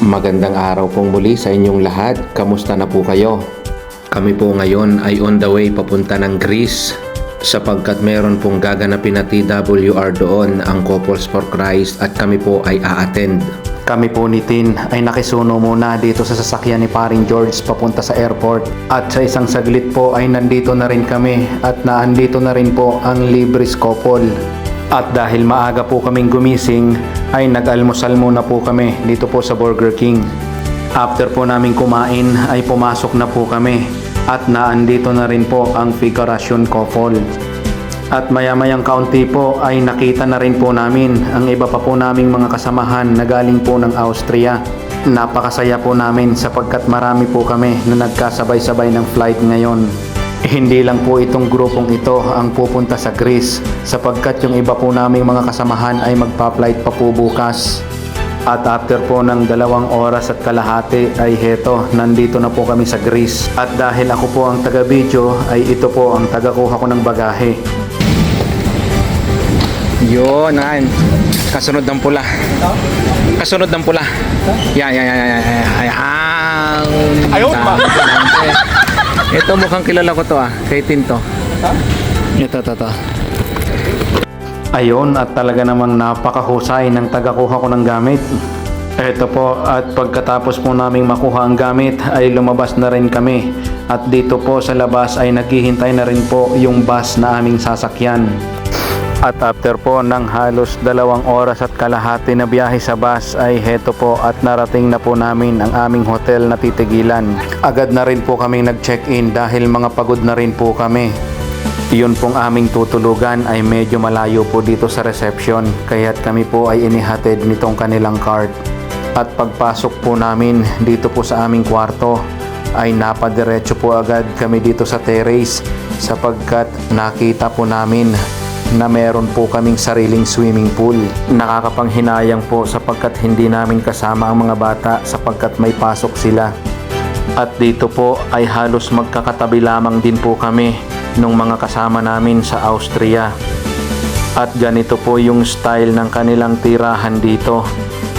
Magandang araw pong muli sa inyong lahat. Kamusta na po kayo? Kami po ngayon ay on the way papunta ng Greece sapagkat meron pong gaganapin na TWR doon, ang Couples for Christ, at kami po ay a-attend. Kami po ni Tin ay nakisuno muna dito sa sasakyan ni Paring George papunta sa airport, at sa isang saglit po ay nandito na rin kami at naandito na rin po ang Libres couple. At dahil maaga po kaming gumising, ay nag-almusal muna po kami dito po sa Burger King. After po namin kumain ay pumasok na po kami at naandito na rin po ang figurasyon couple. At maya-mayang kaunti po ay nakita na rin po namin ang iba pa po naming mga kasamahan na galing po ng Austria. Napakasaya po namin sapagkat marami po kami na nagkasabay-sabay ng flight ngayon. Hindi lang po itong grupong ito ang pupunta sa Greece sapagkat yung iba po naming mga kasamahan ay magpa-flight pa po bukas. At after po ng 2 oras at kalahati ay heto, nandito na po kami sa Greece. At dahil ako po ang taga-video ay ito po ang taga-kuha ko ng bagahe. Yun, kasunod ng pula. Kasunod ng pula. Yan. Ayun pa. Ito mukhang kilala ko to kay Tinto. Ito. Ayun, at talaga namang napakahusay ng taga-kuha ko ng gamit. Ito po, at pagkatapos po naming makuha ang gamit ay lumabas na rin kami. At dito po sa labas ay naghihintay na rin po yung bus na aming sasakyan. At after po ng halos 2 oras at kalahati na biyahe sa bus ay heto po at narating na po namin ang aming hotel na titigilan. Agad na rin po kaming nag-check-in dahil mga pagod na rin po kami. Yun pong aming tutulugan ay medyo malayo po dito sa reception, kaya't kami po ay inihatid nitong kanilang cart. At pagpasok po namin dito po sa aming kwarto ay napadiretso po agad kami dito sa terrace sapagkat nakita po namin na meron po kaming sariling swimming pool. Nakakapanghinayang po sapagkat hindi namin kasama ang mga bata sapagkat may pasok sila. At dito po ay halos magkakatabi lamang din po kami nung mga kasama namin sa Austria. At ganito po yung style ng kanilang tirahan dito.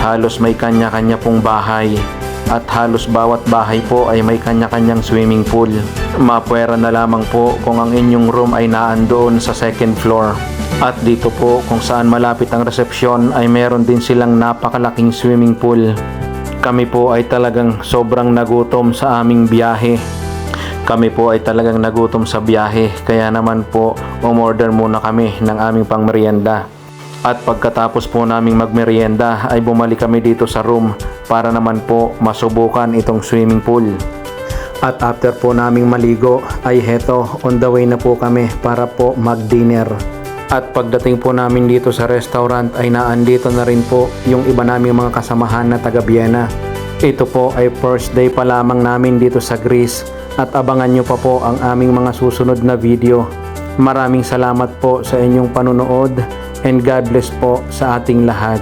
Halos may kanya-kanya pong bahay. At halos bawat bahay po ay may kanya-kanyang swimming pool. Mapwera na lamang po kung ang inyong room ay naandoon sa 2nd floor. At dito po kung saan malapit ang resepsyon ay meron din silang napakalaking swimming pool. Kami po ay talagang sobrang nagutom sa aming biyahe. Kami po ay talagang nagutom sa biyahe, kaya naman po umorder muna kami ng aming pangmerienda. At pagkatapos po naming magmerienda ay bumalik kami dito sa room para naman po masubukan itong swimming pool. At after po naming maligo ay heto, on the way na po kami para po mag-dinner. At pagdating po namin dito sa restaurant ay naandito na rin po yung iba naming mga kasamahan na taga Vienna. Ito po ay first day pa lamang namin dito sa Greece at abangan nyo pa po ang aming mga susunod na video. Maraming salamat po sa inyong panunood and God bless po sa ating lahat.